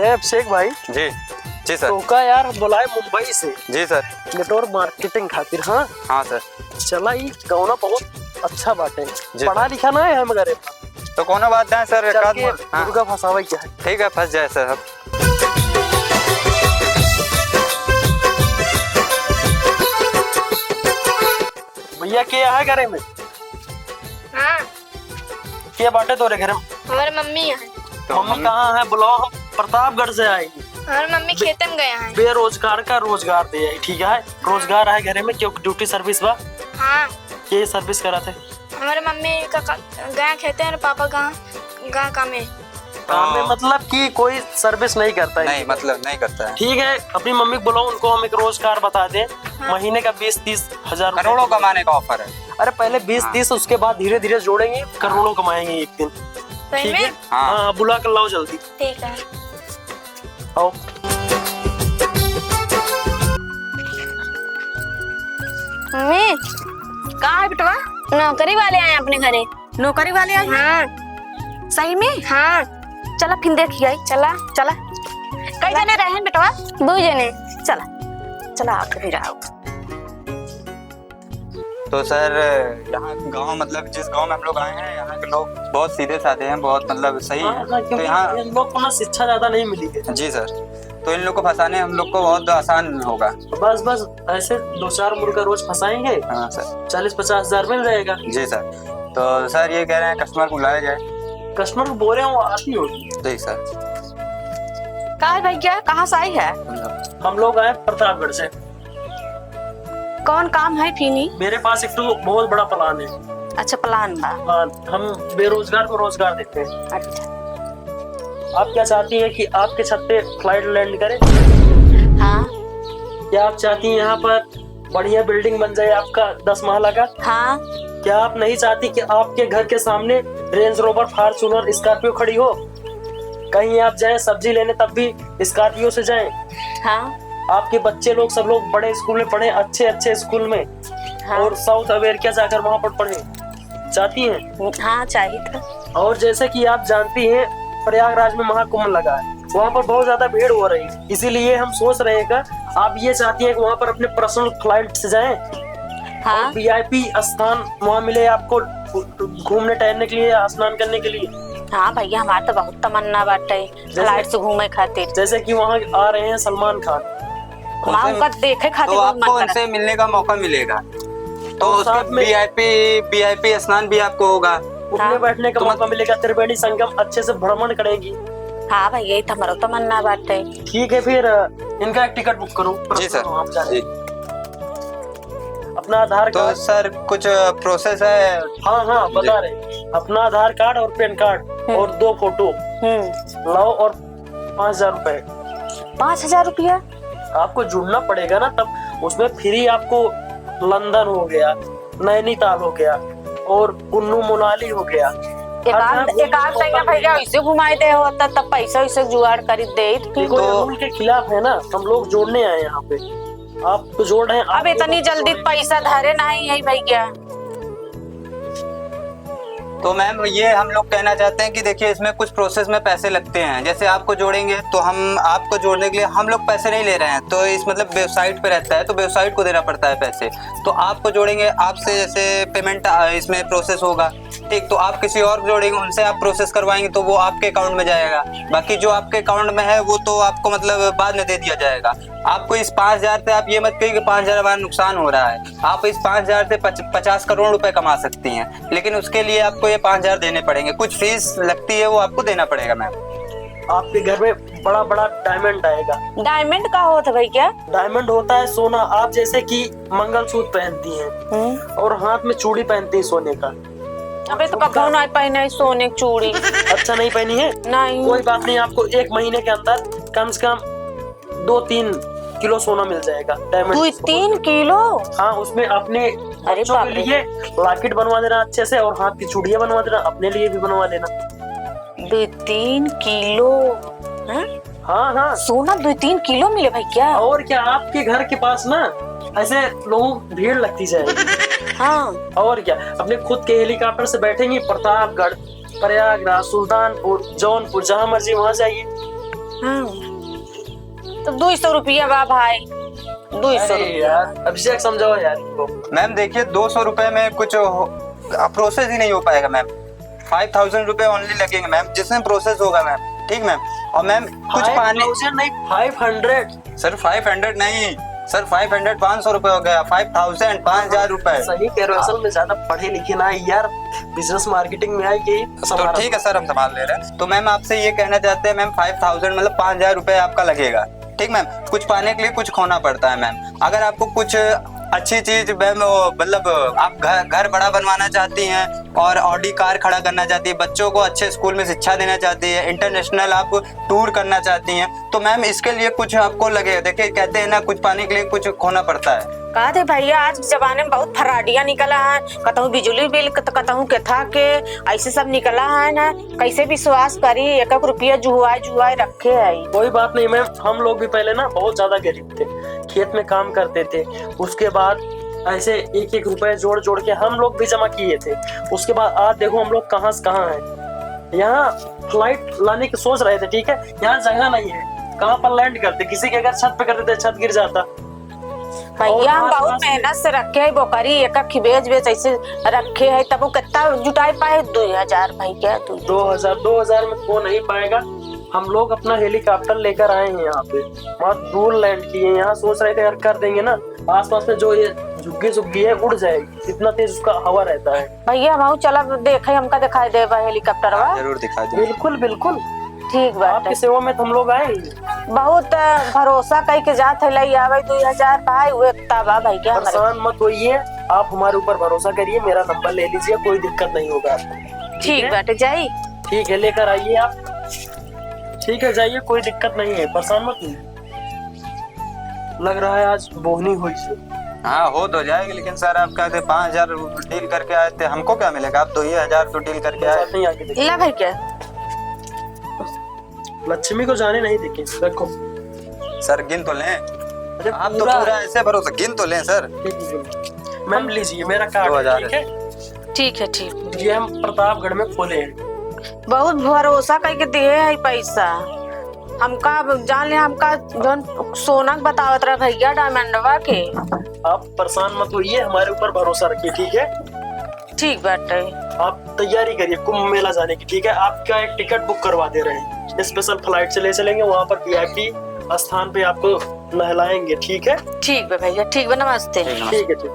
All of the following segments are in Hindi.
रहे अभिषेक भाई। जी जी सर। तो का यार बुलाए मुंबई से। जी सर। नेटवर्क मार्केटिंग खातिर। हाँ हाँ सर। चला ही गौना बहुत अच्छा बाटे। पढ़ा लिखा ना है मगर तो कोनो बात नहीं सर। मुर्गा फंसावे क्या है। ठीक है फंस जाए सर। भैया क्या है घरे में? हाँ क्या बाटे तोरे घर में? हमारे मम्मी है। तो मम्मी कहाँ है? बुलाओ, हम प्रतापगढ़ से आएगी। हमारी मम्मी खेतन में गया है। बेरोजगार का रोजगार दे आई। ठीक है रोजगार है घरे में क्यों? ड्यूटी सर्विस बा। हाँ ये सर्विस करा थे। हमारे मम्मी का गया खेते हैं और पापा गया काम में। काम में मतलब कि कोई सर्विस नहीं करता है। नहीं मतलब नहीं करता है। ठीक है अपनी मम्मी को बुलाओ, उनको हम एक रोजगार बता दें। हाँ। महीने का 20-30 हजार करोड़ों कमाने का ऑफर है। अरे पहले 20-30 उसके बाद धीरे धीरे जोड़ेंगे, करोड़ों कमाएंगे एक दिन। ठीक है हाँ बुला कर लाओ जल्दी। ठीक है आओ। मम्मी कहाँ है बेटवा? नौकरी वाले आए अपने घरे। नौकरी वाले आए? हाँ सही में? हाँ चला फिर देखी आई। चला चला कई जने रहे हैं बेटवा? 2 जने। चला चला आप फिर आओ। तो सर यहाँ गांव मतलब जिस गांव में हम लोग आए हैं यहाँ के लोग बहुत सीधे साधे हैं, बहुत मतलब सही है। तो यहाँ इन लोग को ना शिक्षा ज्यादा नहीं मिली है। जी सर। तो इन लोग को फंसाने हम लोग को बहुत आसान होगा। बस बस ऐसे 2-4 मुर्गा रोज फंसाएंगे। हाँ सर। 40-50 हजार मिल जाएगा। जी सर। तो सर ये कह रहे हैं कस्टमर को बुलाया जाए। कस्टमर को बोल रहे हैं वो आती होगी। जी सर। कहा है भैया? कहाँ से आई है? हम लोग आए प्रतापगढ़ से। कौन काम है फीनी? मेरे पास एक तो बहुत बड़ा प्लान है। अच्छा प्लान बा। हाँ, हम बेरोजगार को रोजगार देते हैं। अच्छा आप क्या चाहती हैं कि आपके छत पे फ्लाइट लैंड करे? हाँ क्या आप चाहती हैं यहाँ पर बढ़िया बिल्डिंग बन जाए आपका 10 महला का? हाँ क्या आप नहीं चाहती कि आपके घर के सामने रेंज रोवर, फॉर्च्यूनर, स्कॉर्पियो खड़ी हो? कहीं आप जाएं सब्जी लेने तब भी स्कॉर्पियो से जाएं। हाँ आपके बच्चे लोग सब लोग बड़े स्कूल में पढ़े, अच्छे अच्छे स्कूल में। हाँ और साउथ अमेरिका जाकर वहाँ पर पढ़े। चाहती हैं? हाँ चाहिए था। और जैसे कि आप जानती हैं प्रयागराज में महाकुंभ लगा है, वहाँ पर बहुत ज्यादा भीड़ हो रही है। इसीलिए हम सोच रहे हैं कि आप ये चाहती हैं कि वहाँ पर अपने पर्सनल फ्लाइट से जाएं। हाँ और VIP स्थान वहाँ मिले आपको घूमने टहलने के लिए, स्नान करने के लिए। हाँ भैया हमारे तो बहुत तमन्ना बाटे फ्लाइट से घूमे खातिर। जैसे कि वहाँ आ रहे हैं सलमान खान, वहाँ उनका देखे खातिर तो बहुत आपको मन कर उनसे मिलने का मौका मिलेगा। तो और साथ उसके में VIP स्नान भी आपको होगा। उठने बैठने का मौका मिलेगा। त्रिवेणी संगम अच्छे से भ्रमण करेंगी। हाँ भैया ये तो हमारा तमन्ना बाटे। ठीक है फिर इनका एक टिकट बुक करो। जी सर। आप जा रहे जी। अपना आधार तो कार्ड। सर कुछ प्रोसेस है? हाँ हाँ बता रहे। अपना आधार कार्ड और पैन कार्ड और 2 फोटो लाओ और 5,000 रुपए। 5,000 रुपया? आपको जुड़ना पड़ेगा ना, तब उसमें फ्री आपको लंदन हो गया, नैनीताल हो गया और कुल्लू मनाली हो गया। एक आध तैया भैया ऐसे घुमाए दे हो तब पैसा वैसे जुगाड़ कर दे। देखो ये रूल के खिलाफ है ना, हम लोग जोड़ने आए यहाँ पे। आप तो जोड़ रहे हैं। अब इतनी जल्दी पैसा धरे नहीं है भैया। तो मैम ये हम लोग कहना चाहते हैं कि देखिए इसमें कुछ प्रोसेस में पैसे लगते हैं। जैसे आपको जोड़ेंगे तो हम आपको जोड़ने के लिए हम लोग पैसे नहीं ले रहे हैं। तो इस मतलब वेबसाइट पे रहता है तो वेबसाइट को देना पड़ता है पैसे। तो आपको जोड़ेंगे, आपसे जैसे पेमेंट इसमें प्रोसेस होगा। ठीक, तो आप किसी और को जोड़ेंगे, उनसे आप प्रोसेस करवाएंगे तो वो आपके अकाउंट में जाएगा। बाकी जो आपके अकाउंट में है वो तो आपको मतलब बाद में दे दिया जाएगा। आपको इस 5,000 से आप ये मत कहिए कि 5,000 हमारा नुकसान हो रहा है। आप इस 5,000 से 50 करोड़ रुपए कमा सकती हैं, लेकिन उसके लिए आपको ये 5,000 देने पड़ेंगे। कुछ फीस लगती है वो आपको देना पड़ेगा मैम। आपके घर में बड़ा बड़ा डायमंड आएगा। डायमंड का होता भैया? डायमंड होता है सोना। आप जैसे कि मंगलसूत्र पहनती हैं और हाथ में चूड़ी पहनती हैं सोने का। अबे तो कभी नहीं पहने सोने की चूड़ी। अच्छा नहीं पहनी है? नहीं। कोई बात नहीं, आपको 1 महीने के अंदर कम से कम 2-3 किलो सोना मिल जाएगा। Diamond 2-3 kilo? हाँ उसमें अपने बच्चों के लिए लॉकेट बनवा देना अच्छे से और हाथ की चूड़ियां बनवा देना, अपने लिए भी बनवा देना। 2-3 किलो? हाँ हाँ सोना 2-3 किलो मिले भैया? और क्या, आपके घर के पास ना ऐसे लोगों की भीड़ लगती जाएगी। हाँ और क्या, अपने खुद के हेलीकॉप्टर से बैठेंगे, प्रतापगढ़, प्रयागराज, सुल्तानपुर, जौनपुर, जहाँ मर्जी वहाँ जाइए। तो 200 रुपया बा भाई, 200 अरे रुपया। यार अभिषेक समझाओ यार इनको। मैम देखिए 200 रुपए में कुछ प्रोसेस ही नहीं हो पाएगा मैम। 5000 रुपए ओनली लगेंगे मैम, जिसमें प्रोसेस होगा मैम। ठीक मैम। और मैम कुछ पानी 5000 नहीं 500। सर 500 नहीं सर, 500 500 रुपए हो गया। 5000 5000 रुपए। सही कह रहे हो, असल में ज्यादा पढ़े लिखे ना है यार, बिजनेस मार्केटिंग में आएगी तो ठीक है सर, हम संभाल ले रहे हैं। तो मैम आपसे ये कहना चाहते हैं मैम 5000 मतलब 5000 रुपए आपका लगेगा। ठीक मैम। कुछ पाने के लिए कुछ खोना पड़ता है मैम। अगर आपको कुछ अच्छी चीज मैम मतलब आप घर बड़ा बनवाना चाहती हैं और ऑडी कार खड़ा करना चाहती है, बच्चों को अच्छे स्कूल में शिक्षा देना चाहती है, इंटरनेशनल आप टूर करना चाहती हैं, तो मैम इसके लिए कुछ आपको लगेगा। देखिए कहते हैं ना, कुछ पाने के लिए कुछ खोना पड़ता है। कहा थे भैया आज के जमाने में बहुत फराडिया निकला है, कतहु बिजली बिल कतहु केथा के ऐसे सब निकला है ना, कैसे विश्वास करी, 1 रुपया जुआई रखे है। कोई बात नहीं मैम, हम लोग भी पहले ना बहुत ज्यादा गरीब थे, खेत में काम करते थे, उसके बाद ऐसे 1-1 रुपए जोड़ जोड़ के हम लोग भी जमा किए थे। उसके बाद आज देखो हम लोग कहाँ से कहाँ हैं। यहाँ फ्लाइट लाने की सोच रहे थे, ठीक है, यहाँ जगह नहीं है, कहाँ पर लैंड करते, किसी के अगर छत पे करते थे छत गिर जाता। भैया हम बहुत मेहनत से रखे है बोकरी, एक बेच ऐसे रखे है, तब वो कितना जुटाई पाए 2000 भैया। 2000 में तो नहीं पाएगा। हम लोग अपना हेलीकॉप्टर लेकर आए हैं यहाँ पे, बहुत दूर लैंड किए, यहाँ सोच रहे थे यार कर देंगे ना, आसपास में जो ये झुग्गी है उड़ जाएगी, इतना तेज उसका हवा रहता है। भैया हम चला देखे, हमका दिखाई दे हेलीकॉप्टर वा। जरूर दिखा दो। बिल्कुल बिल्कुल ठीक बात आपकी सेवा में तो हम लोग आए। बहुत भरोसा कई के जात है, लई आवे 2000 भाई वो एकता बा भैया। परेशान मत होइए, आप हमारे ऊपर भरोसा करिए, मेरा नंबर ले लीजिए, कोई दिक्कत नहीं होगा आपको। ठीक बात जाई। ठीक है, लेकर आइए आप। ठीक है जाइए, कोई दिक्कत नहीं है, परेशान मत होइए। लग रहा है आज बोहनी हुई से। हाँ हो तो जाएगी, लेकिन सर आप कहते 5000 डील करके आए थे, हमको क्या मिलेगा? आप तो ये 1000 तो डील करके आए। नहीं आगे देखिए। ला भैया लक्ष्मी को जाने नहीं देखे, रखो। सर गिन तो लें। अरे आप तो पूरा ऐसे भरोसा, गिन तो लें सर। मैम लीजिए मेरा कार्ड, 2000 ठीक है। ठीक है ठीक। ये हम प्रतापगढ़ में खोले हैं। बहुत भरोसा करके दिए है पैसा, हमका जान ले, हमका जौन सोना बतावत रहा भैया डायमंडवा के। आप परेशान मत होइए, हमारे ऊपर भरोसा रखिए, ठीक है। ठीक बात है। आप तैयारी करिए कुंभ मेला जाने की, ठीक है। आपका एक टिकट बुक करवा दे रहे हैं, स्पेशल फ्लाइट से ले चलेंगे, वहाँ पर वीआईपी स्थान पे आपको नहलाएंगे, ठीक है। ठीक है भैया, ठीक है, नमस्ते। ठीक है ठीक।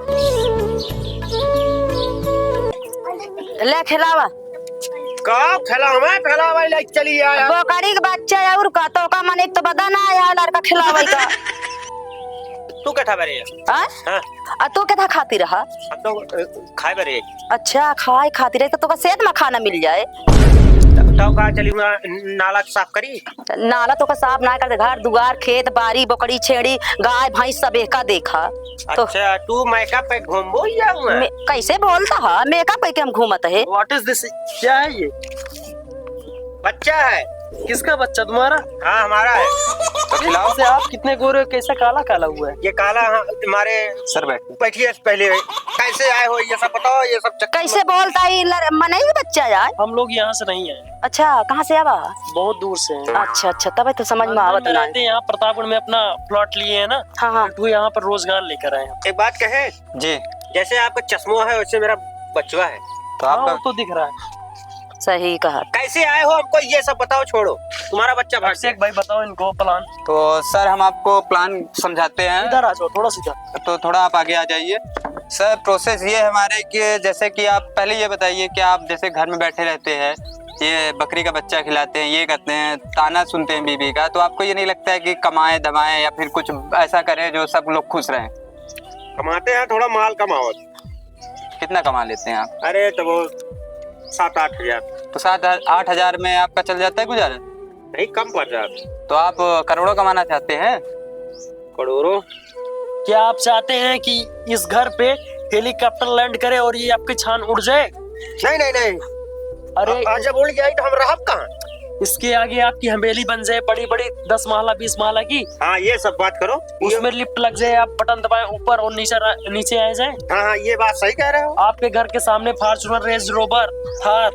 ले खिलावा का फैलावा ले चली आया। बोकरी के बच्चा है और का तो का मन एक तो बदन आया लड़का खिलावे का। तू क्या था बरे? हां हां तू क्या खाती रहा? तो खाए बरे। अच्छा खाए खाती रहे तो सेहत में खाना मिल जाए। तो का चली नाला साफ करी? नाला तो का साफ ना कर, घर दुआर खेत बाड़ी बकरी छेड़ी गाय भैंस सब एका देखा तो। अच्छा तू मेकअप पे घूमबो या कैसे बोलता है मेकअप पे के हम घूमत है। What is this? क्या है ये? बच्चा है। किसका बच्चा? तुम्हारा? हाँ हमारा है। तो खिलाओ। से आप कितने गोरे हो, कैसा काला काला हुआ है? ये काला तुम्हारे सर बैठिए। बैठिए पहले, कैसे आए हो ये सब बताओ, ये सब कैसे बोलता है मने ही बच्चा यार। हम लोग यहाँ से नहीं है। अच्छा कहाँ से आवा? बहुत दूर से हैं। अच्छा अच्छा तब तो समझ में आवत ना। रहते हैं यहाँ प्रतापगढ़ में, अपना प्लॉट लिए है ना। हाँ हाँ तो यहाँ पर रोजगार लेकर आए हैं। एक बात कहे, जी जैसे आपका चश्मा है वैसे मेरा बचवा है। तो हाँ, आपका वो तो दिख रहा है। सही कहा। कैसे आए हो हमको ये सब बताओ, छोड़ो तुम्हारा बच्चा भाग से। अभिषेक भाई बताओ इनको प्लान। तो सर हम आपको प्लान समझाते हैं। इधर आ जाओ थोड़ा सीधा। तो थोड़ा आप आगे आ जाइए। सर प्रोसेस ये है हमारे कि जैसे कि आप पहले ये बताइए कि आप जैसे घर में बैठे रहते हैं, ये बकरी का बच्चा खिलाते हैं, ये करते हैं, ताना सुनते हैं बीबी का, तो आपको ये नहीं लगता है कि कमाएं धमाएं या फिर कुछ ऐसा करें जो सब लोग खुश रहें? कमाते हैं, थोड़ा माल कमाओ। कितना कमा लेते हैं आप? अरे तो वो 7-8 हजार। तो 7-8 हजार में आपका चल जाता है गुजारा? नहीं कम पड़ जाता। तो आप करोड़ों कमाना चाहते हैं? करोड़ों? क्या आप चाहते हैं कि इस घर पे हेलीकॉप्टर लैंड करे और ये आपकी छान उड़ जाए? नहीं नहीं नहीं। अरे आज जब उड़ गया तो हम रहब कहाँ? इसके आगे आपकी हवेली बन जाए बड़ी बड़ी 10 महला 20 महला की, हाँ ये सब बात करो। उसमें लिफ्ट लग जाए, आप बटन दबाएं ऊपर और नीचे आ जाए। हाँ हाँ ये बात सही कह रहे हो। आपके घर के सामने Fortuner, range rover, Thar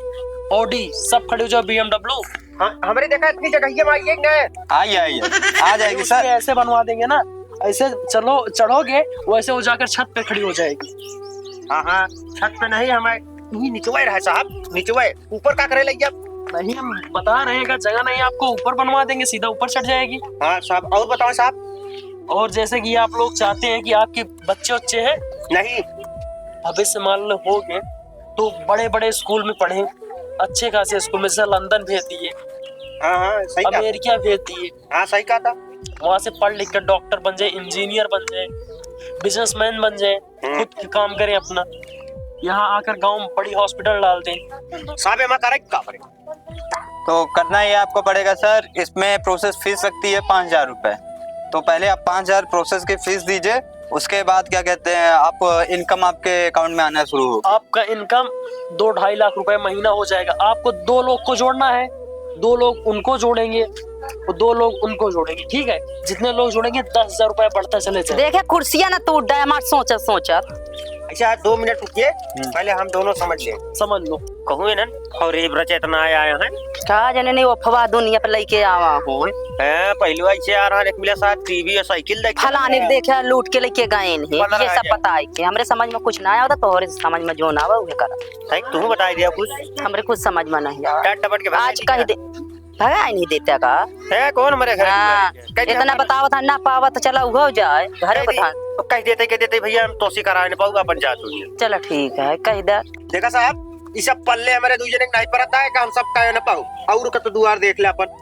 Audi सब खड़े हो जाओ, BMW। हाँ, हमने देखा इतनी जगह में आइए न। आइए आइए, आ जाएगी सर। ऐसे बनवा देंगे ना, ऐसे चलो चढ़ोगे वैसे वो जाकर छत पे खड़ी हो जाएगी। हाँ हाँ, छत पे नहीं, हमें यही निचवे रहे साहब, निचवे। ऊपर क्या करे लगे? नहीं, हम बता रहे हैं कि जगह नहीं, आपको ऊपर बनवा देंगे, सीधा ऊपर चढ़ जाएगी। हाँ साहब, और बताओ साहब। और जैसे कि आप लोग चाहते हैं कि आपके बच्चे हैं, नहीं, भविष्य मान लो हो गए तो बड़े बड़े स्कूल में पढ़े, अच्छे खासे स्कूल में, जैसे लंदन भेज दिए, हाँ हाँ सही कहा। अमेरिका भेज दिए, हाँ सही कहा था। वहां से पढ़ लिख कर डॉक्टर बन जाए, इंजीनियर बन जाए, बिजनेसमैन बन जाए, खुद के काम करें अपना। यहाँ आकर गांव में बड़ी हॉस्पिटल डाल दें। साहब हमें करे क्या करे? तो करना ही आपको पड़ेगा सर। इसमें प्रोसेस फीस लगती है 5,000 रुपए। तो पहले आप 5,000 प्रोसेस की फीस दीजिए, उसके बाद क्या कहते हैं आप इनकम आपके अकाउंट में आना शुरू हो। आपका इनकम 2-2.5 लाख रुपए महीना हो जाएगा। आपको 2 लोग को जोड़ना है, 2 लोग उनको जोड़ेंगे और 2 लोग उनको जोड़ेंगे, ठीक है? जितने लोग जोड़ेंगे 10,000 रुपए बढ़ता चले जाए। देखे कुर्सियां ना टूट जाए हमार सोचत सोचत। अच्छा 2 मिनट रुकिए, पहले हम दोनों समझ लें। समझ लो। कहूँ है ना, और ये ब्रच इतना आया है। का जाने नहीं वो फवा दुनिया पे लेके आवा हो, पहलू ऐसे आ रहा, एक मिला साथ टीवी और साइकिल देख फलाने के देखे लूट के लेके गए हैं, ये सब पता है कि हमरे समझ में कुछ ना आया होता, तो और समझ में जो ना आवा उहे करा। तू बता दिया कुछ, हमरे कुछ समझ में नहीं आया। टट टपट के आज कह दे भगा ही नहीं देता का है कौन हमारे घर हाँ, की इतना बतावत ना पावत चला हो जाए घरे बता। कह देते भैया हम तोसी करा नहीं पाऊंगा पंचायत हुई। चलो ठीक है कह दे। देखा साहब, ये सब पल्ले हमारे दूसरे नहीं पड़ता है कि हम सब कह ना पाऊ, और का तो दुआर देख ले अपन।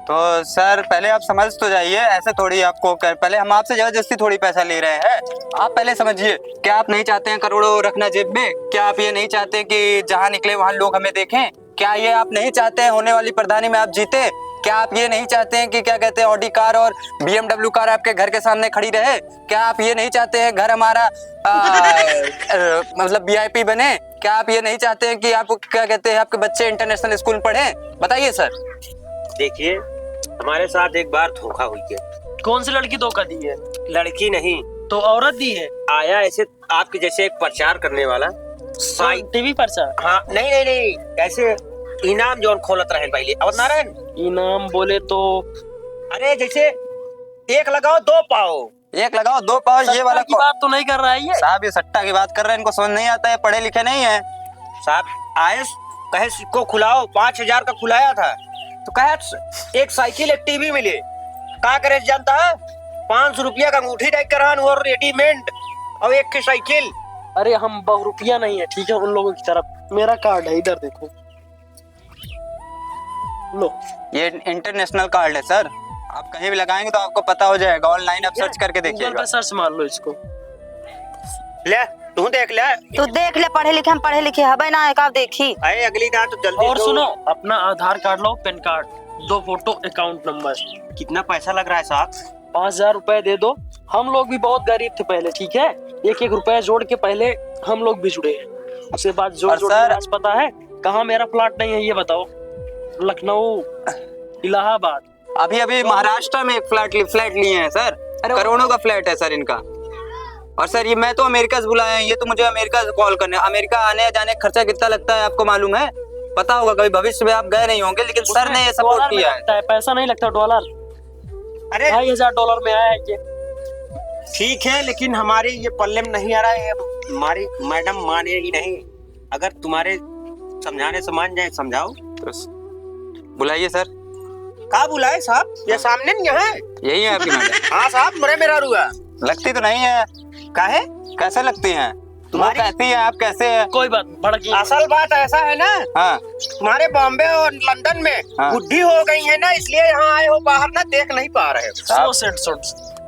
तो सर पहले आप समझ तो जाइए, ऐसे थोड़ी आपको पहले हम आपसे जबरदस्ती थोड़ी पैसा ले रहे हैं। आप पहले समझिए, क्या आप नहीं चाहते हैं करोड़ों रखना जेब में? क्या आप ये नहीं चाहते कि जहाँ निकले वहाँ लोग हमें देखें? क्या ये आप नहीं चाहते हैं होने वाली प्रधानी में आप जीते? क्या आप ये नहीं चाहते हैं कि क्या कहते हैं ऑडी कार और BMW कार आपके घर के सामने खड़ी रहे? क्या आप ये नहीं चाहते हैं घर हमारा मतलब VIP बने? क्या आप ये नहीं चाहते हैं कि आप क्या कहते हैं आपके बच्चे इंटरनेशनल स्कूल पढ़े? बताइए सर। देखिए, हमारे साथ एक बार धोखा हुई है। कौन सी लड़की धोखा दी है? लड़की नहीं तो औरत दी है। आया ऐसे आपके जैसे एक प्रचार करने वाला टीवी पर सा। हाँ नहीं, ऐसे इनाम जो खोलत रहे पहले, अब नारायण इनाम बोले तो अरे जैसे 1 लगाओ 2 पाओ, 1 लगाओ 2 पाओ, ये वाला की बात तो नहीं कर रहा है ये साहब। ये सट्टा की बात कर रहे हैं, इनको समझ नहीं आता है, पढ़े लिखे नहीं है साहब। आए कहे सिक्को खुलाओ, 5,000 का खुलाया था, तो कहे एक साइकिल एक टीवी मिले। क्या करे जानता है? 500 रुपया का अंगूठी टाइप करान और रेडीमेड और एक की साइकिल। अरे हम बहुरुपिया नहीं है, ठीक है? उन लोगों की तरफ मेरा कार्ड है, इधर देखो लो। ये इंटरनेशनल कार्ड है सर। आप कहीं भी लगाएंगे तो आपको पता हो जाएगा, ऑनलाइन आप सर्च करके गूगल देखिएगा। पे सर्च मार लो इसको। ले तू देख ले, तू देख ले, पढ़े लिखे हम पढ़े लिखे हबे ना एक आप देखी। अरे अगली बार तो जल्दी और दो। सुनो, अपना आधार कार्ड लो, PAN card, 2 photo, account number. कितना पैसा लग रहा है साहब? 5,000 रुपए दे दो। हम लोग भी बहुत गरीब थे पहले, ठीक है? 1-1 रुपया जोड़ के पहले हम लोग भी जुड़े हैं, उसके बाद जोड़ जोड़ सर, आज पता है कहाँ मेरा प्लॉट नहीं है, ये बताओ? लखनऊ, इलाहाबाद। अभी अभी महाराष्ट्र में एक फ्लैट लिए हैं सर। करोड़ों का फ्लैट है सर इनका। और सर ये मैं तो अमेरिका से बुलाया है, ये तो मुझे अमेरिका से कॉल करने। अमेरिका आने जाने खर्चा कितना लगता है आपको मालूम है? पता होगा, कभी भविष्य में आप गए नहीं होंगे, लेकिन सर ने ये सपोर्ट किया है। पैसा नहीं लगता, डॉलर। अरे $2,500 में आया है ये। ठीक है, लेकिन हमारे ये पल्ले में नहीं आ रहा है। हमारी मैडम मानेगी नहीं। अगर तुम्हारे समझाने से मान जाए, समझाओ तो बुलाइए सर। का बुलाए साहब? ये सामने नहीं है? यही है आपकी मैडम? हाँ साहब, मेरा रुआ लगती तो नहीं है। काहे? कैसे लगती हैं तुम्हारी? कैसी है आप, कैसे है? कोई बात भड़की। असल बात ऐसा है ना, हाँ तुम्हारे बॉम्बे और लंदन में हाँ। बुद्धि हो गई है ना, इसलिए यहाँ आए हो, बाहर ना देख नहीं पा रहे हो।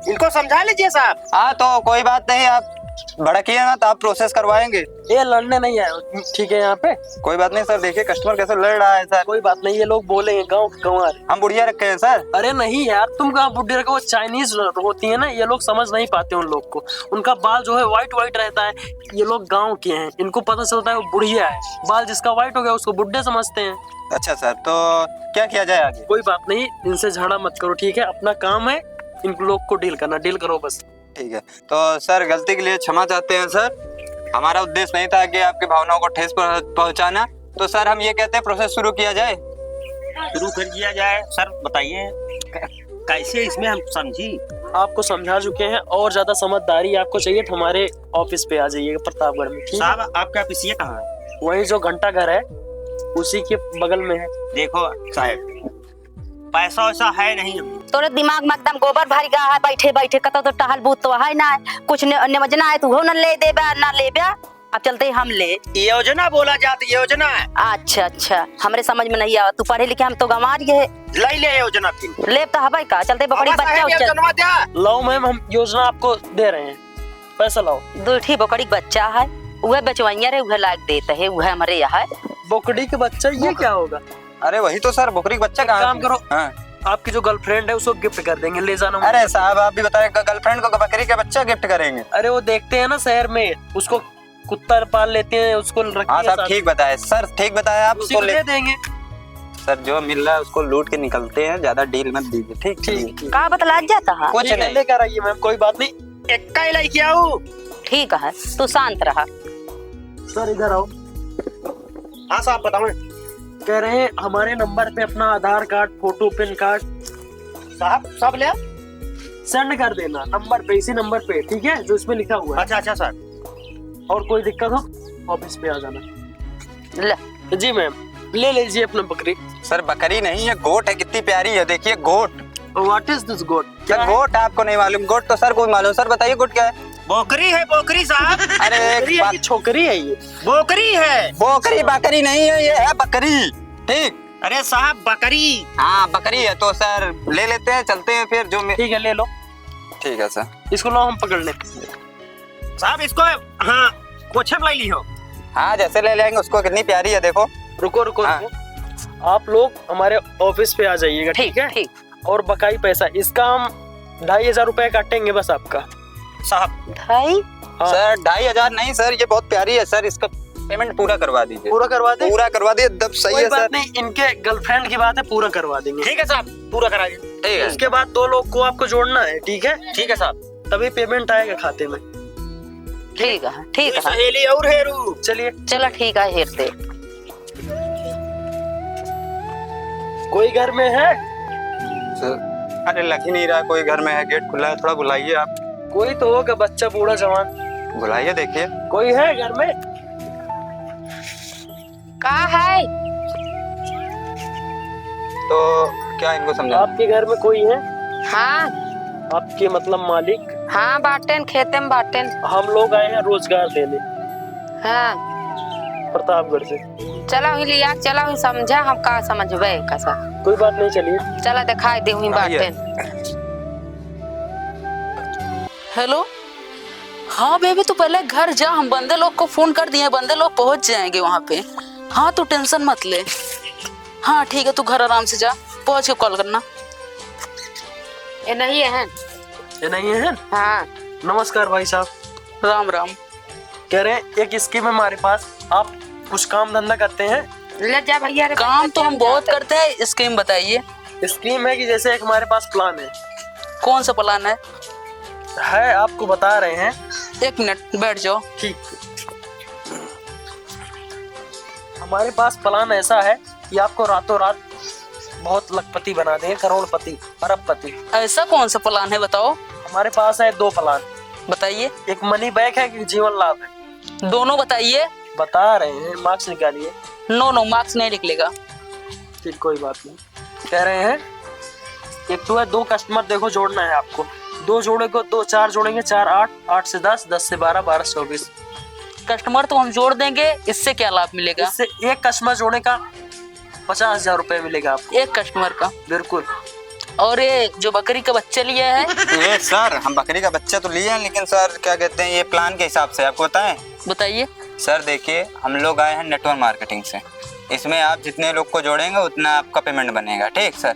इनको समझा लीजिए साहब। हाँ, तो कोई बात नहीं, आप भड़किए ना तो आप प्रोसेस करवाएंगे। ये लड़ने नहीं आए, ठीक है? यहाँ पे कोई बात नहीं सर, देखिए कस्टमर कैसे लड़ रहा है सर। कोई बात नहीं, ये लोग बोलेंगे गाँव के गंवार। हम बुढ़िया रखे हैं सर। अरे नहीं यार, तुम कहाँ बुढ़ी रखो? वो चाइनीज होती है ना, ये लोग समझ नहीं पाते उन लोग को। उनका बाल जो है व्हाइट रहता है। ये लोग गांव के हैं, इनको पता चलता है वो बुढ़िया है। बाल जिसका व्हाइट हो गया उसको बुढ़े समझते हैं। अच्छा सर, तो क्या किया जाए आगे? कोई बात नहीं, इनसे झगड़ा मत करो, ठीक है? अपना काम है इन लोग को डील करना, डील करो बस। ठीक है, तो सर गलती के लिए क्षमा चाहते हैं सर। हमारा उद्देश्य नहीं था कि आपकी भावनाओं को ठेस पहुंचाना। तो सर हम ये कहते हैं प्रोसेस शुरू किया जाए। शुरू कर दिया जाए। सर बताइए कैसे इसमें हम समझी। आपको समझा चुके हैं, और ज्यादा समझदारी आपको चाहिए तो हमारे ऑफिस पे आ जाइएगा प्रतापगढ़ में, ठीक है? साहब आपका ऑफिस ये कहाँ है? वही जो घंटा घर है उसी के बगल में है। देखो साहब पैसा वैसा है नहीं। तोरे दिमाग में एकदम गोबर भर गया है, बैठे बैठे कतो तो टहल बूत तो है ना, कुछ निमजना है तू न ले देबा ना लेबा। अब चलते हम ले। योजना बोला जाती योजना है। अच्छा हमरे समझ में नहीं आवा, तू पढ़े लिखे हम तो गंवार ये है। ले योजना फिर लेब तो हवाई का चलते बकरी बच्चा उच्चा। लाओ मैम, हम योजना आपको दे रहे हैं, पैसा लाओ। दूठी बकरी बच्चा है, वह बेचवाइया रे, वह लायक देते है, वह हमारे यहाँ है। बोकड़ी के बच्चा ये क्या होगा? अरे वही तो सर, बकरी का बच्चा कहाँ? काम करो, हाँ। आपकी जो गर्लफ्रेंड है उसको गिफ्ट कर देंगे, ले जाना। अरे साहब आप भी बताए गर्लफ्रेंड को बकरी का बच्चा गिफ्ट करेंगे? अरे वो देखते हैं ना शहर में, उसको कुत्ता पाल लेते हैं, उसको हाँ साहब ठीक बताए सर, ठीक बताया आप। उसको ले देंगे। सर जो मिल रहा है उसको लूट के निकलते हैं, ज्यादा डील मत दीजिए। ठीक ठीक का बतला जाता है? कुछ नहीं, लेकर आइए मैम, कोई बात नहीं। एक ही लेके आओ। ठीक है, तू शांत रहा। सर इधर आओ। हाँ साहब बताओ। कह रहे हैं हमारे नंबर पे अपना Aadhaar card, photo, pan card साहब सब ले। सेंड कर देना नंबर पे, इसी नंबर पे, ठीक है, जो इसमें लिखा हुआ है। अच्छा सर। और कोई दिक्कत हो ऑफिस पे आ जाना। ले जी मैम, ले लीजिए अपना बकरी। सर बकरी नहीं है, गोट है, कितनी प्यारी है, देखिए गोट। व्हाट इज दिस गोट? क्या गोट आपको नहीं मालूम? गोट तो सर को मालूम। सर बताइए गोट क्या है? बोकरी है बोकरी साहब। अरे बकरी है कि छोकरी है ये? बोकरी है। बोकरी बकरी नहीं है, ये है बकरी। ठीक। अरे साहब बकरी। हाँ बकरी है तो सर ले लेते हैं, चलते हैं फिर जो ठीक है, ले लो। ठीक है सर। इसको लो, हम पकड़ ले। साहब इसको हाँ कोछम ले ली हो। हाँ जैसे ले लेंगे उसको, कितनी प्यारी है देखो। रुको रुको हाँ। रुको, आप लोग हमारे ऑफिस पे आ जाइएगा, ठीक है? ठीक। और बकाई पैसा इसका हम 2500 रुपए काटेंगे बस आपका। साहब भाई हाँ। सर 2500 नहीं सर, ये बहुत प्यारी है सर, इसका पेमेंट पूरा करवा दीजिए। पूरा करवा दे? पूरा करवा दिए तब सही कोई है बात सर। नहीं, इनके गर्लफ्रेंड की बात है, पूरा करवा देंगे। ठीक है साहब पूरा करा दिए। ठीक है। उसके बाद 2 लोग को आपको जोड़ना है, ठीक है? ठीक है साहब। तभी पेमेंट आएगा खाते में। ठीक है, ठीक है, सहेली और हेरू। चलिए। चलो ठीक है, हेर दे। कोई घर में है? सर अरे लग ही नहीं रहा कोई घर में है, गेट खुला है, थोड़ा बुलाइए आप। कोई तो होगा, बच्चा बूढ़ा जवान। बुलाइए देखिए। कोई है घर में? का है? तो क्या इनको समझा? आपके घर में कोई है? हाँ आपके मतलब मालिक? हाँ बाटेन, खेते में बाटेन। हम लोग आए हैं रोजगार देने हाँ प्रतापगढ़ से। चलो ही लिया, चलो ही समझा, हम का समझबे कैसा। कोई बात नहीं, चलिए। चला दिखाई दे हुई बाटेन। हेलो, हाँ बेबी तू पहले घर जा, हम बंदे लोग को फोन कर दिए, बंदे लोग पहुंच जाएंगे वहाँ पे। हाँ तू टेंशन मत ले। हाँ ठीक है, तू घर आराम से जा, पहुंच के कॉल करना। ये नहीं है? ये नहीं है? हाँ नमस्कार भाई साहब। राम राम। कह रहे हैं एक स्कीम है हमारे पास, आप कुछ काम धंधा करते हैं? ले जा भैया। काम तो हम बहुत करते हैं, स्कीम बताइए। स्कीम है कि जैसे एक हमारे पास प्लान है। कौन सा प्लान है? आपको बता रहे हैं। 1 मिनट बैठ जाओ। ठीक। हमारे पास प्लान ऐसा है कि आपको रातों रात बहुत लखपति बना देंगे, करोड़पति, अरबपति। ऐसा कौन सा प्लान है बताओ? हमारे पास है 2 प्लान। बताइए। एक मनी बैक है, कि जीवन लाभ है। दोनों बताइए। बता रहे हैं, मार्क्स निकालिए। नो मार्क्स नहीं निकलेगा। ठीक, कोई बात नहीं। कह रहे हैं एक तो है 2 कस्टमर देखो जोड़ना है आपको। 2 जोड़ेंगे, 2 4 जोड़ेंगे, 4 8, 8 से 10, 10 से 12, 12 से 24। कस्टमर तो हम जोड़ देंगे, इससे क्या लाभ मिलेगा? इससे एक कस्टमर जोड़ने का 50,000 रुपए मिलेगा आपको। एक कस्टमर का? बिल्कुल। और ये जो बकरी का बच्चा लिया है? ये सर हम बकरी का बच्चा तो लिए हैं, लेकिन सर क्या कहते हैं, ये प्लान के हिसाब से आपको बताएं। बताइए। सर देखिए हम लोग आए हैं नेटवर्क मार्केटिंग से, इसमें आप जितने लोग को जोड़ेंगे उतना आपका पेमेंट बनेगा। ठीक सर।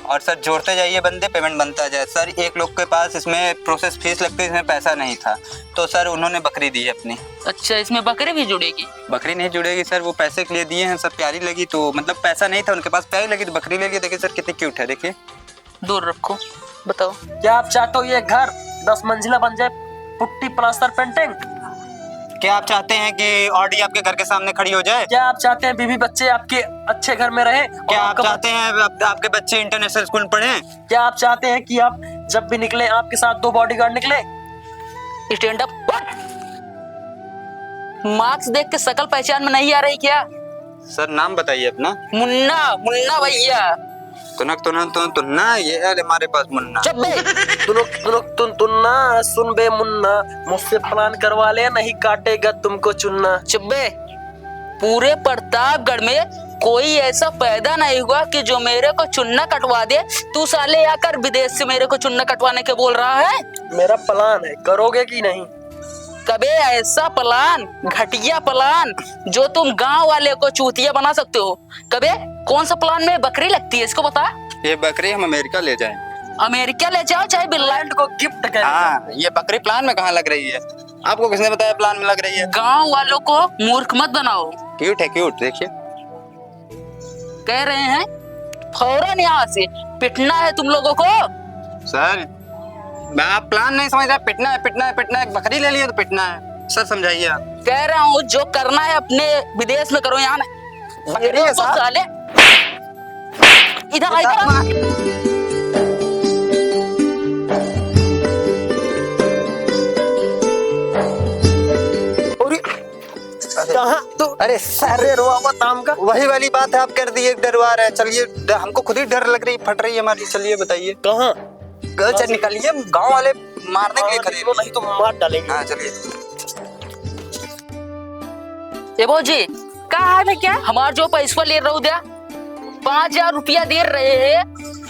और सर जोड़ते जाइए बंदे, पेमेंट बनता जाए। सर एक लोग के पास इसमें प्रोसेस फीस लगती है, इसमें पैसा नहीं था, तो सर उन्होंने बकरी दी है अपनी। अच्छा, इसमें बकरी भी जुड़ेगी? बकरी नहीं जुड़ेगी सर, वो पैसे के लिए दिए हैं सर, प्यारी लगी तो, मतलब पैसा नहीं था उनके पास, प्यारी लगी तो बकरी ले ली। देखिए सर कितनी क्यूट है, देखिए। दूर रखो। बताओ। क्या आप चाहते हो ये घर 10 मंजिला बन जाए, पुट्टी प्लास्टर पेंटिंग? क्या आप चाहते हैं कि ऑडी आपके घर के सामने खड़ी हो जाए? क्या आप चाहते हैं बीवी बच्चे आपके अच्छे घर में रहे? क्या आप चाहते हैं आपके बच्चे इंटरनेशनल स्कूल पढ़ें? क्या आप चाहते हैं कि आप जब भी निकले आपके साथ 2 बॉडीगार्ड निकले? Stand up. मार्क्स देख के शकल पहचान में नहीं आ रही क्या? सर नाम बताइए अपना। मुन्ना, मुन्ना भैया। तुन्ना ये है हमारे पास मुन्ना। चुप बे। तुन्ना सुन बे मुन्ना, मुझसे प्लान करवा ले, नहीं काटेगा तुमको चुन्ना। चुप बे। पूरे प्रतापगढ़ में कोई ऐसा पैदा नहीं हुआ कि जो मेरे को चुन्ना कटवा दे। तू साले आकर विदेश से मेरे को चुन्ना कटवाने के बोल रहा है? मेरा प्लान है, करोगे कि नहीं? कबे ऐसा प्लान, घटिया प्लान जो तुम गांव वाले को चूतिया बना सकते हो? कबे कौन सा प्लान में बकरी लगती है, इसको बता। ये बकरी हम अमेरिका ले जाएं। अमेरिका ले जाओ चाहे बिल्लैंड को गिफ्ट कर। हाँ, ये बकरी प्लान में कहाँ लग रही है? आपको किसने बताया प्लान में लग रही है? गांव वालों को मूर्ख मत बनाओ। क्यूट है, क्यूट। देखिए कह रहे हैं फौरन यहाँ से पिटना है तुम लोगों को। सर आप प्लान नहीं समझ रहे। पिटना है, पिटना है, पिटना है। बकरी ले लिए तो पिटना है। सर समझाइए आप। कह रहा हूँ जो करना है अपने विदेश में करो, यहाँ ना। बकरी है साहब। साले इधर इधर। कहाँ तो? अरे अरे रुआ ताम का वही वाली बात है, आप कर दिए डरवा रहे हैं। चलिए, हमको खुद ही डर लग रही, फट रही है हमारी। चलिए बताइए कहाँ? चल निकलिए, गांव वाले मारने के लिए खड़े हैं। नहीं तो मार डालेंगे। हाँ चलिए। एबो जी कहा है भैया? हमार जो पैसा ले रहा दिया 5000 रुपया दे रहे हैं,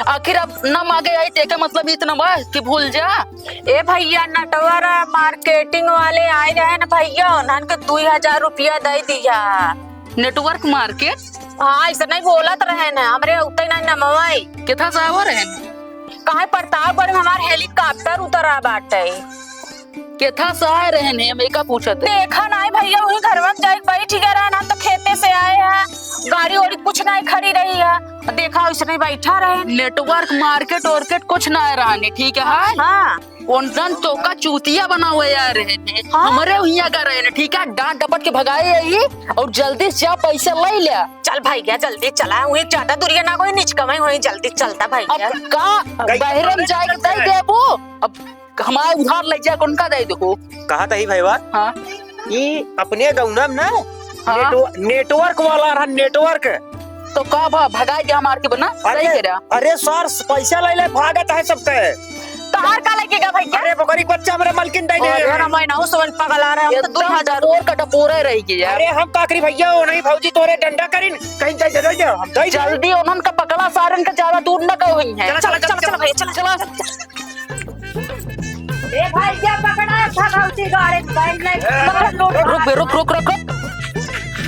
आखिर अब न मांगे आई टेके मतलब इतना बस कि भूल जा। ए भैया नटवर मार्केटिंग वाले आए रहे ना भैया, उन्हन के 2000 रुपया दे दिया। Network market? हाँ ऐसा नहीं बोलत रहे ना, हमरे उतना नहीं नमवाई। कितना सावर है? कहे प्रतापगढ़ में हमार हेलीकॉप्टर उतरा बाटे। कितना सहाय रहने हमें का पूछत? देखा नहीं भैया, वही घर में जाके बैठ गया रहे ना, तो खेते से आए हैं, गाड़ी वाड़ी कुछ नहीं खड़ी रही है, देखा वैसे नहीं बैठा रहे। नेटवर्क मार्केट ऑर्केट कुछ ना रहने, ठीक है? हाँ उनदन तो का चूतिया बना हुआ यार रहने। हमारे यहाँ का रहने, ठीक है? डांट डपट के भगाए यही और जल्दी से जा पैसा ले लिया। चल भैया जल्दी चला, वही ज्यादा दूरिया ना कोई नीच कमाई, वही जल्दी चलता भैया। अब का बहरम जाए दे देबो, अब हमारे उधार ले जा उनका दे देखो। कहा था ही भाई बात। हाँ ये अपने गौना में ना हाँ? नेटवर्क वाला रहा, नेटवर्क। तो का भगाए दिया मार के बना सही कह रहा। अरे सर पैसा ले भागत है सबके। तहार का लगेगा भैया? अरे बकरी बच्चा मेरे मालकिन दे अरे ना मैं ना सोन पगल आ रहे हम तो 2000 और कटा पूरा रही की यार। अरे हम काकरी भैया हो नहीं भौजी तोरे डंडा करिन कहीं दे दे हम दे जल्दी उन्हन का पकड़ा सारन का ज्यादा दूर न कहो ही है। चला चला चला भैया चला चला ए भाई क्या पकड़ा है भगवती गाड़ी बैठ ले। रुक बे, रुक रुक रुक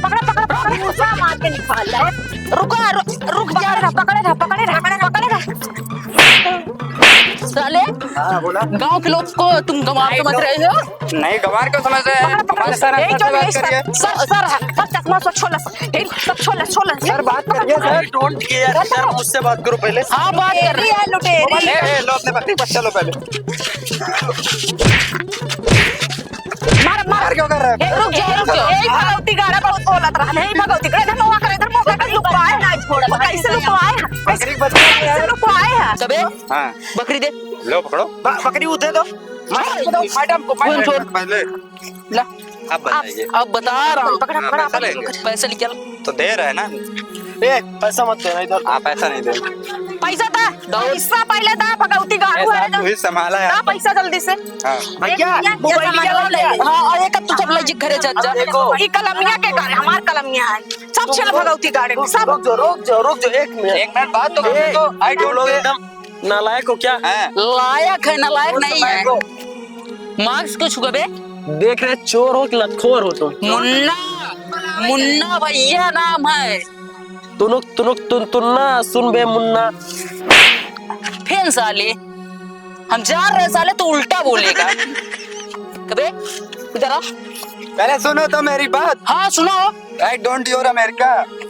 पकड़ा पकड़ा पकड़ा मुसा मार के निकाल ले। रुक जा पकड़े रहा साले। गांव के लोग को तुम गंवार समझ रहे हो? नहीं गंवार क्यों समझ रहे हैं? सब चकमा सब छोला सब छोला सर बात करिए सर। डोंट केयर सर, मुझसे बात करो पहले। हाँ बात कर रहे हैं। लुटेरी लो अपने बकरी बच्चा लो पहले। मार क्यों कर रहे हैं? रुक जाओ। ए भगवती गाड़ा बहुत बोलत रहा है। भगवती गाड़ा इधर मुंह कर, इधर मुंह कर, लुकवाए ना छोड़। कैसे लुकवाए हैं? बकरी बच्चा कैसे लुकवाए हैं? सबे हाँ बकरी दे लो पकड़ो। बकरी उठे दो मैडम को पहले ला। आप बताइए। अब बता रहा हूँ, पकड़ा पकड़ा पैसा लेंगे पैसे निकल। तो दे रहे हैं ना। ए पैसा मत देना इधर। आप पैसा नहीं दे। पैसा था पैसा पहले था भगवती गाड़ू है ना। तू संभाला है। ना पैसा जल्दी से। हाँ भैया मोबाइल ले हाँ और एक तू सब ले जी घरे जा। देखो ई कलमिया के गाड़ी हमार कलमिया है सब चल भगवती गाड़ी में सब। रुक जाओ एक मिनट। एक मिनट बात तो करने दो। आई तुम डोंट लोग केयर। एकदम नालायक हो क्या? हैं? लायक है ना लायक नहीं है। मार्क्स कुछ हुआ बे? देख रहे चोर हो कि लतखोर हो तुम? मुन्ना, मुन्ना भैया नाम है। तुन्ना सुन बे मुन्ना। फिर साले हम जा रहे साले तो उल्टा बोलेगा। कबे इधर आ। पहले सुनो तो मेरी बात। हाँ सुनो। I don't your America.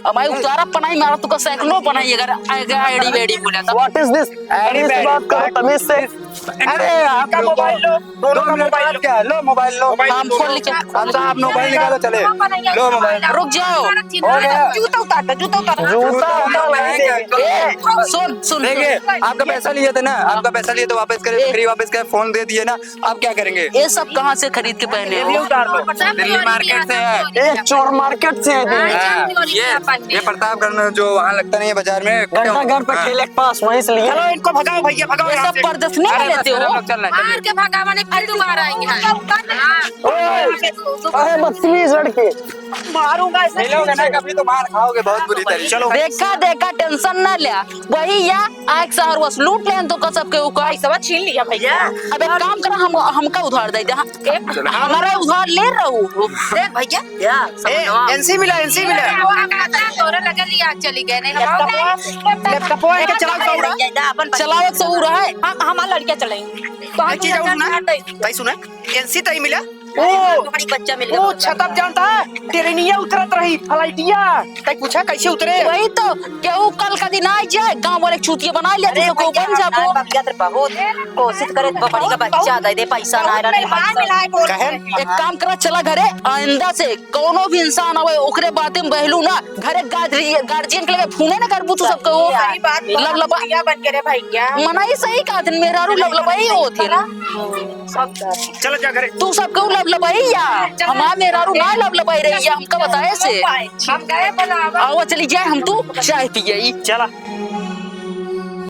अब मैं उतारा पनाई मारा तू का सैकड़ों पनाई अगर आएगा एड़ी बेड़ी बोला था। What is this? तमीज से बात करो, तमीज से। अरे आपका मोबाइल लो, दोनों का मोबाइल क्या है? लो मोबाइल लो। हम फोन लेके अब साहब मोबाइल निकालो, चले लो मोबाइल। रुक जाओ। हो गया। जूता उतार जूता नहीं देंगे। सुन सुन देखिए आपका पैसा लिए थे ना, आपका पैसा लिए तो वापस करे, फ्री वापस करे, फोन दे दिए ना, आप क्या करेंगे? ये सब कहाँ से खरीद के पहने हो? उतार लो। दिल्ली मार्केट से है। ये चोर मार्केट से है दिल्ली। हाँ, ये प्रतापगढ़ में जो वहाँ लगता नहीं है बाजार में, घंटा घर पे ठेले के पास, वहीं से लिए। चलो इनको भगाओ भैया, भगाओ ये यहाँ सब से। प्रदर्शनी में लेते हो? मार के भगावा नहीं, फिर दोबारा आएंगे। अरे बदतमीज लड़के। मारूंगा ऐसे। मिलोगे ना कभी तो मार खाओगे बहुत बुरी तरीके। चलो देखा देखा टेंशन ना ले, वही या आग शहर वस लूट ले तो कसब के उका। पैसा छीन लिया भैया। अब एक काम करा, हम हमका उधार दे दे। हमारा उधार ले रहू। देख भैया एनसी मिला, एनसी मिला। तोरे लगे लिया चली गए नहीं लैपटॉप के चलाओ दौड़ा। चलावे से उ रहा है। हमारा लड़कियां चलेंगे एक चीज और सुना, भाई सुना, एनसी तई मिला। बड़ी बच्चा मिल वो छतप जानता है, ट्रेनिया उतरत रही फ्लाइटिया। तई पूछा कैसे उतरे? वही तो केहू कल का दिन आ जाए, गांव वाले छुटिया बना लेते तो को बन जाबो। बहुत कोशिश करे तो बड़ी का बच्चा दे दे पैसा ना कहे एक काम करा, चला घरे आइंदा से कोनो भी इंसान आवे ओकरे बातें में बहलू ना, घरे गार्जियन के लगे फोने ना करबू तू सबको। लबलबा बन के रे भैया मनाई सही का दिन मेरा रू लबलबाई होती ना। चलो जा घरे। तू सबको लबलबाई या हमारा मेरा रू ना लबलबाई रही है, हमका बताए से। हम गए बनावा आओ चली जाए, हम तू चाय पियई। चला